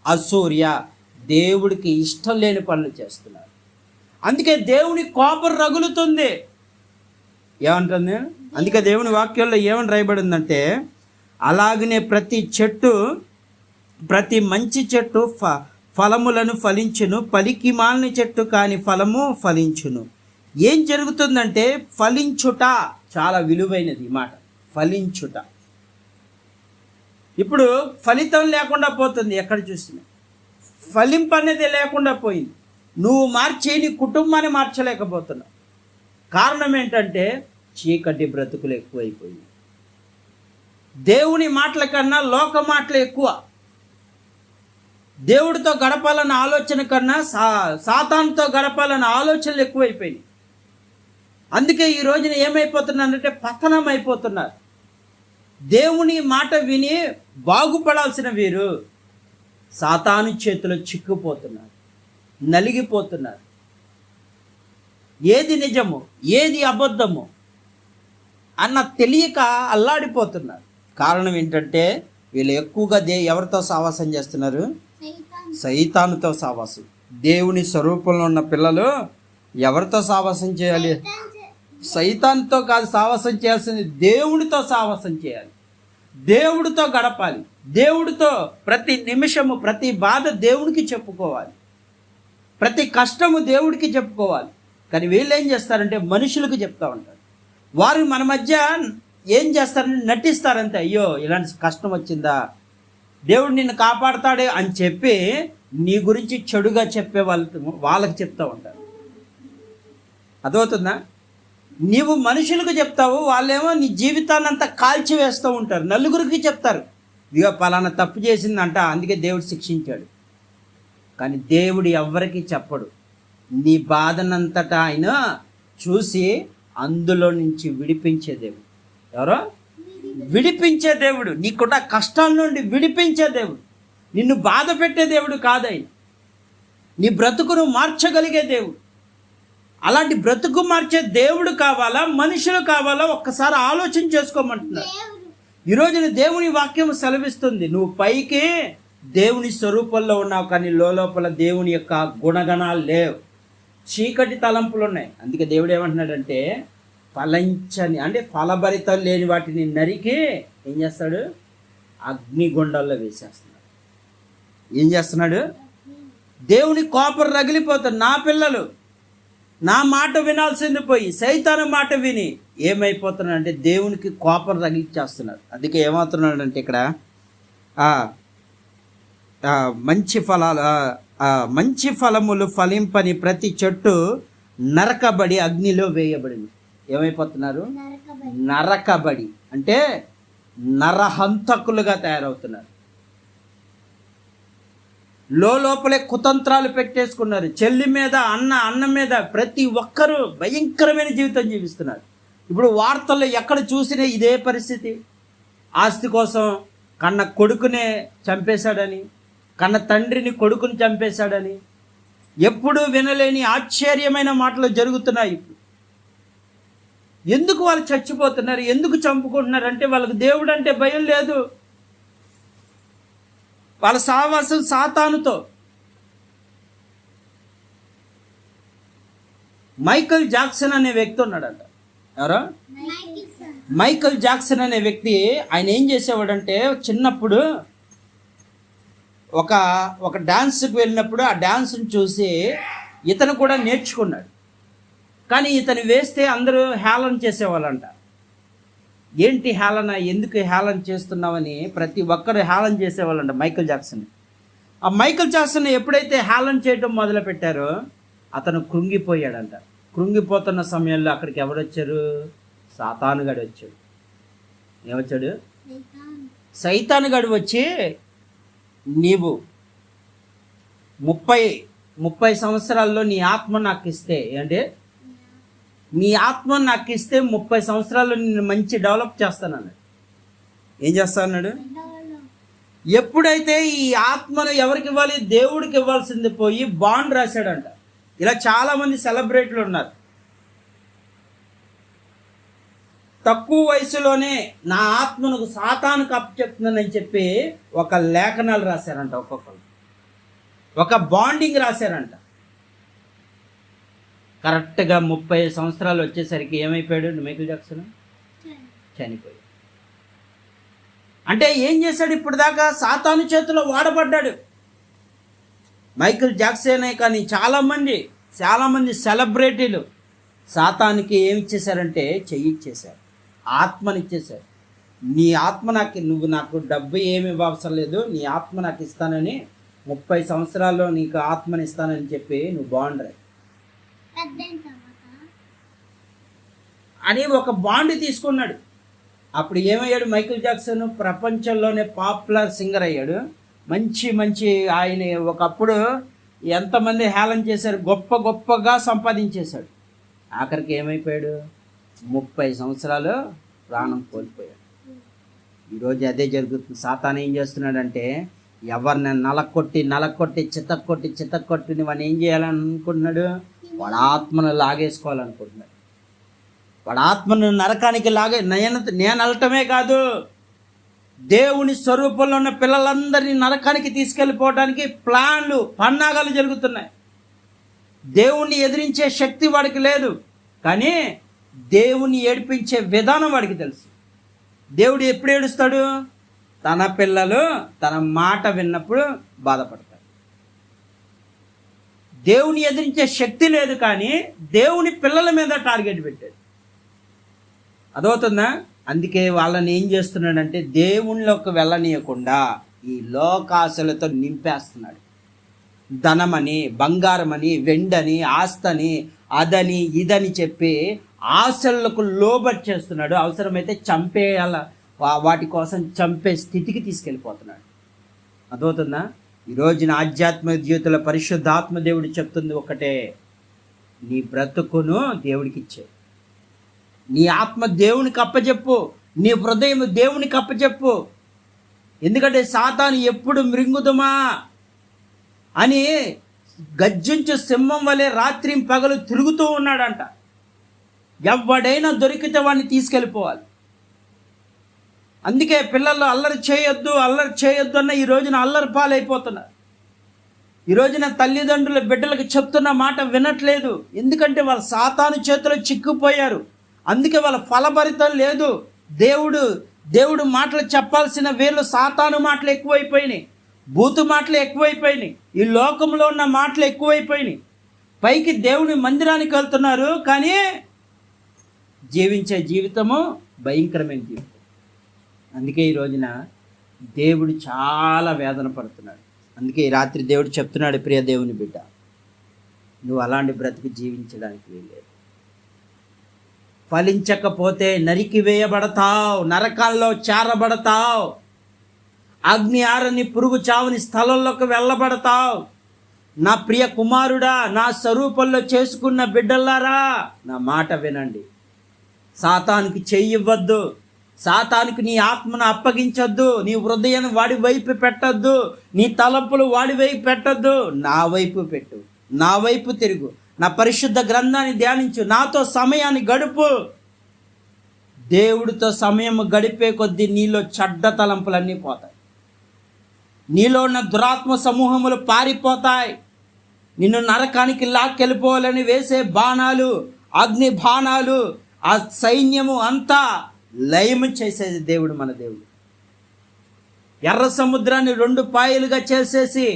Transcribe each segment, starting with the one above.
అసూయ, దేవుడికి ఇష్టం లేని పనులు చేస్తున్నారు. అందుకే దేవుని కోపం రగులుతుంది. ఏమంటుంది? అందుకే దేవుని వాక్యంలో ఏమని రాయబడిందంటే, అలాగనే ప్రతి మంచి చెట్టు ఫలములను ఫలించును, పలికి మాలిన చెట్టు కాని ఫలము ఫలించును. ఏం జరుగుతుందంటే ఫలించుట చాలా విలువైనది ఈ మాట, ఫలించుట. ఇప్పుడు ఫలితం లేకుండా పోతుంది, ఎక్కడ చూసినా ఫలింపు అనేది లేకుండా పోయింది. నువ్వు మార్చి నీ కుటుంబాన్ని మార్చలేకపోతున్నావు. కారణం ఏంటంటే చీకటి బ్రతుకులు ఎక్కువైపోయింది. దేవుని మాటల కన్నా లోక మాటలు ఎక్కువ. దేవుడితో గడపాలన్న ఆలోచన కన్నా సాతానుతో గడపాలన్న ఆలోచనలు ఎక్కువైపోయినాయి. అందుకే ఈ రోజున ఏమైపోతున్నారంటే పతనం అయిపోతున్నారు. దేవుని మాట విని బాగుపడాల్సిన వీరు సాతాను చేతిలో చిక్కుపోతున్నారు, నలిగిపోతున్నారు. ఏది నిజము ఏది అబద్ధము అన్న తెలియక అల్లాడిపోతున్నారు. కారణం ఏంటంటే వీళ్ళు ఎక్కువగా ఎవరితో సావాసం చేస్తున్నారు? సైతానుతో సావాసం. దేవుని స్వరూపంలో ఉన్న పిల్లలు ఎవరితో సావాసం చేయాలి? సైతానుతో కాదు సావాసం చేయాల్సింది, దేవుడితో సావాసం చేయాలి, దేవుడితో గడపాలి, దేవుడితో ప్రతి నిమిషము ప్రతి బాధ దేవుడికి చెప్పుకోవాలి, ప్రతి కష్టము దేవుడికి చెప్పుకోవాలి. కానీ వీళ్ళు ఏం చేస్తారంటే మనుషులకు చెప్తా ఉంటారు. వారు మన మధ్య ఏం చేస్తారంటే నటిస్తారంటే, అయ్యో ఇలాంటి కష్టం వచ్చిందా, దేవుడు నిన్ను కాపాడుతాడే అని చెప్పి నీ గురించి చెడుగా చెప్పే వాళ్ళకి చెప్తూ ఉంటారు. అర్థమవుతుందా? నీవు మనుషులకు చెప్తావు, వాళ్ళేమో నీ జీవితాన్ని అంతా కాల్చి వేస్తూ ఉంటారు, నలుగురికి చెప్తారు, ఇదిగో పలానా తప్పు చేసిందంట అందుకే దేవుడు శిక్షించాడు. కానీ దేవుడు ఎవ్వరికీ చెప్పడు. నీ బాధనంతటా ఆయన చూసి అందులో నుంచి విడిపించే దేవుడు. ఎవరో విడిపించే దేవుడు, నీకున్న కష్టాల నుండి విడిపించే దేవుడు, నిన్ను బాధ పెట్టే దేవుడు కాదైనా, నీ బ్రతుకును మార్చగలిగే దేవుడు. అలాంటి బ్రతుకు మార్చే దేవుడు కావాలా, మనుషులు కావాలా? ఒక్కసారి ఆలోచన చేసుకోమంటున్నారు. ఈరోజు దేవుని వాక్యం సెలవిస్తుంది, నువ్వు పైకి దేవుని స్వరూపంలో ఉన్నావు, కానీ లోపల దేవుని యొక్క గుణగణాలు లేవు, చీకటి తలంపులు ఉన్నాయి. అందుకే దేవుడు ఏమంటున్నాడంటే ఫలించని అంటే ఫలభరితం లేని వాటిని నరికి ఏం చేస్తాడు? అగ్నిగుండాల్లో వేసేస్తున్నాడు. ఏం చేస్తున్నాడు? దేవుని కోపం రగిలిపోతాడు. నా పిల్లలు నా మాట వినాల్సింది పోయి సైతాను మాట విని ఏమైపోతున్నాడంటే దేవునికి కోపం రగిలిచ్చేస్తున్నాడు. అందుకే ఏమవుతున్నాడంటే ఇక్కడ మంచి ఫలములు ఫలింపని ప్రతి చెట్టు నరకబడి అగ్నిలో వేయబడింది. ఏమైపోతున్నారు? నరకబడి అంటే నరహంతకులుగా తయారవుతున్నారు. లోపలే కుతంత్రాలు పెట్టేసుకున్నారు. చెల్లి మీద అన్న మీద ప్రతి ఒక్కరూ భయంకరమైన జీవితం జీవిస్తున్నారు. ఇప్పుడు వార్తల్లో ఎక్కడ చూసినా ఇదే పరిస్థితి. ఆస్తి కోసం కన్న కొడుకునే చంపేశాడని, కన్న తండ్రిని కొడుకుని చంపేశాడని ఎప్పుడూ వినలేని ఆశ్చర్యమైన మాటలు జరుగుతున్నాయి. ఎందుకు వాళ్ళు చచ్చిపోతున్నారు, ఎందుకు చంపుకుంటున్నారు అంటే వాళ్ళకి దేవుడు అంటే భయం లేదు. వాళ్ళ సావాసం సాతానుతో. మైకల్ జాక్సన్ అనే వ్యక్తి ఉన్నాడంట. ఎవరో మైకల్ జాక్సన్ అనే వ్యక్తి, ఆయన ఏం చేసేవాడంటే చిన్నప్పుడు ఒక డాన్స్కి వెళ్ళినప్పుడు ఆ డాన్స్ని చూసి ఇతను కూడా నేర్చుకున్నాడు. కానీ ఇతను వేస్తే అందరూ హేళన చేసేవాళ్ళంట. ఏంటి హేళన, ఎందుకు హేళన చేస్తున్నావని ప్రతి ఒక్కరు హేళన చేసేవాళ్ళంట మైకల్ జాక్సన్. ఆ మైకల్ జాక్సన్ ఎప్పుడైతే హేళన చేయడం మొదలు పెట్టారో అతను కృంగిపోయాడంట. కృంగిపోతున్న సమయంలో అక్కడికి ఎవరొచ్చారు? సాతానుగాడు వచ్చాడు. ఏమొచ్చాడు? సైతానుగాడు వచ్చి, నీవు 30 సంవత్సరాల్లో నీ ఆత్మ నాకు ఇస్తే, అంటే నీ ఆత్మ నాకు ఇస్తే 30 సంవత్సరాల్లో నేను మంచి డెవలప్ చేస్తానన్నాడు. ఏం చేస్తా అన్నాడు? ఎప్పుడైతే ఈ ఆత్మను ఎవరికి ఇవ్వాలి? దేవుడికి ఇవ్వాల్సింది పోయి బాండ్ రాశాడంట. ఇలా చాలామంది సెలబ్రిటీలు ఉన్నారు. తక్కువ వయసులోనే నా ఆత్మను సాతానుకు అప్పచెప్తున్నానని చెప్పి ఒక లేఖనాలు రాశారంట ఒక్కొక్కరు. ఒక బాండింగ్ రాశారంట. కరెక్ట్గా 30 సంవత్సరాలు వచ్చేసరికి ఏమైపోయాడు మైకేల్ జాక్సన్? చనిపోయాడు. అంటే ఏం చేశాడు? ఇప్పుడు దాకా సాతాను చేతిలో వాడబడ్డాడు. మైకేల్ జాక్సనే కానీ చాలామంది సెలబ్రిటీలు సాతానికి ఏమి ఇచ్చేశారంటే చెయ్యి ఇచ్చేశారు, ఆత్మనిచ్చేశారు. నీ ఆత్మ నాకు డబ్బు ఏమి అవసరం లేదు, నీ ఆత్మ నాకు ఇస్తానని 30 సంవత్సరాల్లో నీకు ఆత్మని ఇస్తానని చెప్పి నువ్వు బాండ్ అని ఒక బాండ్ తీసుకున్నాడు. అప్పుడు ఏమయ్యాడు మైకేల్ జాక్సన్? ప్రపంచంలోనే పాపులర్ సింగర్ అయ్యాడు. మంచి ఆయన ఒకప్పుడు ఎంతమంది హేళన చేశారు, గొప్పగా సంపాదించేశాడు. ఆఖరికి ఏమైపోయాడు? 30 సంవత్సరాలు ప్రాణం కోల్పోయాడు. ఈరోజు అదే జరుగుతుంది. సాతాను ఏం చేస్తున్నాడంటే ఎవరిని నలకొట్టి చితక్కొట్టి వాడిని ఏం చేయాలని అనుకుంటున్నాడు? వాడు ఆత్మను లాగేసుకోవాలనుకుంటున్నాడు. వాడు ఆత్మను నరకానికి నేను అనటమే కాదు, దేవుని స్వరూపంలో ఉన్న పిల్లలందరినీ నరకానికి తీసుకెళ్ళిపోవడానికి పన్నాగాలు జరుగుతున్నాయి. దేవుణ్ణి ఎదిరించే శక్తి వాడికి లేదు, కానీ దేవుని ఏడిపించే విధానం వాడికి తెలుసు. దేవుడు ఎప్పుడు ఏడుస్తాడు? తన పిల్లలు తన మాట విన్నప్పుడు బాధపడతాడు. దేవుని ఎదిరించే శక్తి లేదు, కానీ దేవుని పిల్లల మీద టార్గెట్ పెట్టాడు. అదవుతుందా? అందుకే వాళ్ళని ఏం చేస్తున్నాడంటే దేవుళ్ళలోకి వెళ్ళనీయకుండా ఈ లోకాశలతో నింపేస్తున్నాడు. ధనమని, బంగారమని, వెండని, ఆస్తని, అదని ఇదని చెప్పి ఆశలకు లోబట్ చేస్తున్నాడు. అవసరమైతే చంపేయాల, వాటి కోసం చంపే స్థితికి తీసుకెళ్ళిపోతున్నాడు. అదవుతుందా? ఈరోజున ఆధ్యాత్మిక జీవితంలో పరిశుద్ధాత్మ దేవుడు చెప్తుంది ఒకటే, నీ బ్రతుకును దేవుడికి ఇచ్చే, నీ ఆత్మ దేవునికి అప్పచెప్పు, నీ హృదయం దేవునికి అప్పచెప్పు. ఎందుకంటే సాతాను ఎప్పుడు మృంగుదుమా అని గర్జించు సింహం వలె రాత్రి పగలు తిరుగుతూ ఉన్నాడంట. ఎవడైనా దొరికితే వాడిని తీసుకెళ్ళిపోవాలి. అందుకే పిల్లలు అల్లరి చేయొద్దు అన్న ఈ రోజున అల్లరి పాలైపోతున్నారు. ఈ రోజున తల్లిదండ్రులు బిడ్డలకు చెప్తున్న మాట వినట్లేదు. ఎందుకంటే వాళ్ళ సాతాను చేతిలో చిక్కుపోయారు. అందుకే వాళ్ళ ఫలభరితం లేదు. దేవుడు మాటలు చెప్పాల్సిన వీళ్ళు సాతాను మాటలు ఎక్కువైపోయినాయి, బూతు మాటలు ఎక్కువైపోయినాయి, ఈ లోకంలో ఉన్న మాటలు ఎక్కువైపోయినాయి. పైకి దేవుని మందిరానికి వెళ్తున్నారు, కానీ జీవించే జీవితము భయంకరమైన జీవితం. అందుకే ఈ రోజున దేవుడు చాలా వేదన పడుతున్నాడు. అందుకే ఈ రాత్రి దేవుడు చెప్తున్నాడు, ప్రియ దేవుని బిడ్డ, నువ్వు అలాంటి బ్రతుకు జీవించడానికి వీల్లేదు. ఫలించకపోతే నరికి వేయబడతావు, నరకాల్లో చేరబడతావు, అగ్ని ఆరని పురుగు చావని స్థలంలోకి వెళ్ళబడతావు. నా ప్రియ కుమారుడా, నా స్వరూపంలో చేసుకున్న బిడ్డలారా, నా మాట వినండి. సాతానికి చెయ్యివ్వద్దు, సాతానికి నీ ఆత్మను అప్పగించొద్దు, నీ హృదయాన్ని వాడి వైపు పెట్టొద్దు, నీ తలంపులు వాడి వైపు పెట్టొద్దు. నా వైపు పెట్టు, నా వైపు తిరుగు, నా పరిశుద్ధ గ్రంథాన్ని ధ్యానించు, నాతో సమయాన్ని గడుపు. దేవుడితో సమయం గడిపే కొద్దీ నీలో చెడ్డ తలంపులన్నీ పోతాయి, నీలో ఉన్న దురాత్మ సమూహములు పారిపోతాయి. నిన్ను నరకానికి లాక్కెళ్ళిపోవాలని వేసే బాణాలు, అగ్ని బాణాలు, ఆ సైన్యము అంతా లయము చేసేది దేవుడు, మన దేవుడు. ఎర్ర సముద్రాన్ని 2 పాయలుగా చేసేసి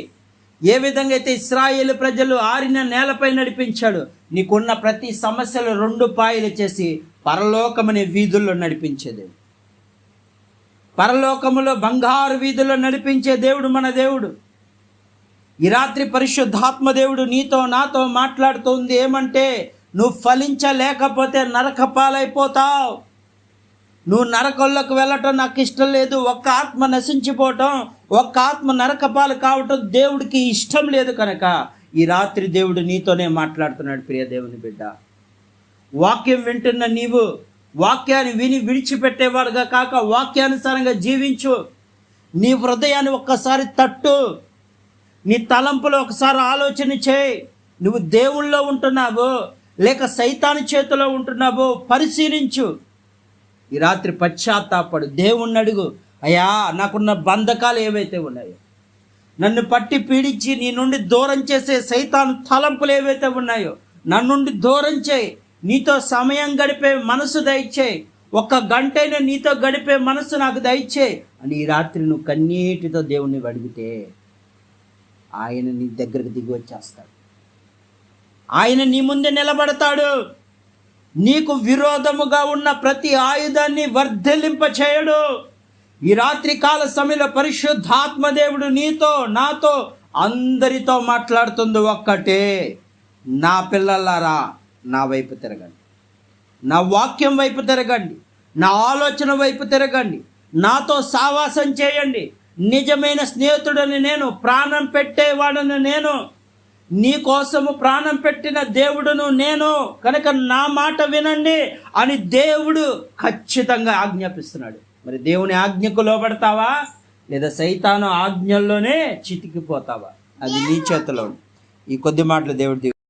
ఏ విధంగా అయితే ఇశ్రాయేలు ప్రజలు ఆరిన నేలపై నడిపించాడు, నీకున్న ప్రతి సమస్యలు 2 పాయలు చేసి పరలోకమనే వీధుల్లో నడిపించేది. పరలోకములో బంగారు వీధుల్లో నడిపించే దేవుడు మన దేవుడు. ఈ రాత్రి పరిశుద్ధాత్మ దేవుడు నీతో నాతో మాట్లాడుతుంది ఏమంటే, నువ్వు ఫలించలేకపోతే నరక పాలైపోతావు. నువ్వు నరకంలోకి వెళ్ళటం నాకు ఇష్టం లేదు. ఒక్క ఆత్మ నశించిపోవటం, ఒక్క ఆత్మ నరకపాలు కావటం దేవుడికి ఇష్టం లేదు. కనుక ఈ రాత్రి దేవుడు నీతోనే మాట్లాడుతున్నాడు. ప్రియ దేవుని బిడ్డ, వాక్యం వింటున్న నీవు వాక్యాన్ని విని విడిచిపెట్టేవాడుగా కాక వాక్యానుసారంగా జీవించు. నీ హృదయాన్ని ఒక్కసారి తట్టు, నీ తలంపులో ఒకసారి ఆలోచన చేయి. నువ్వు దేవుళ్ళో ఉంటున్నావో లేక సైతాను చేతిలో ఉంటున్నావో పరిశీలించు. ఈ రాత్రి పశ్చాత్తాపడు, దేవుణ్ణి అడుగు, అయ్యా నాకున్న బంధకాలు ఏవైతే ఉన్నాయో, నన్ను పట్టి పీడించి నీ నుండి దూరం చేసే సైతాను తలంపులు ఏవైతే ఉన్నాయో నన్ను నుండి దూరం చేయి. నీతో సమయం గడిపే మనసు దయచేయి. 1 గంటైనా నీతో గడిపే మనసు నాకు దయచేయి అని ఈ రాత్రి నువ్వు కన్నీటితో దేవుణ్ణి అడిగితే ఆయన నీ దగ్గరకు దిగి వచ్చేస్తాడు. ఆయన నీ ముందే నిలబడతాడు. నీకు విరోధముగా ఉన్న ప్రతి ఆయుధాన్ని వర్ధిల్లింప చేయడు. ఈ రాత్రి కాల సమయంలో పరిశుద్ధాత్మ దేవుడు నీతో నాతో అందరితో మాట్లాడుతుంది ఒక్కటే, నా పిల్లలారా నా వైపు తిరగండి, నా వాక్యం వైపు తిరగండి, నా ఆలోచన వైపు తిరగండి, నాతో సావాసం చేయండి. నిజమైన స్నేహితుడని నేను, ప్రాణం పెట్టేవాడని నేను, నీ కోసము ప్రాణం పెట్టిన దేవుడును నేను, కనుక నా మాట వినండి అని దేవుడు ఖచ్చితంగా ఆజ్ఞాపిస్తున్నాడు. మరి దేవుని ఆజ్ఞకు లోబడతావా లేదా సైతాను ఆజ్ఞల్లోనే చితికిపోతావా? అది నీ చేతిలో. ఈ కొద్ది మాటలు దేవుడి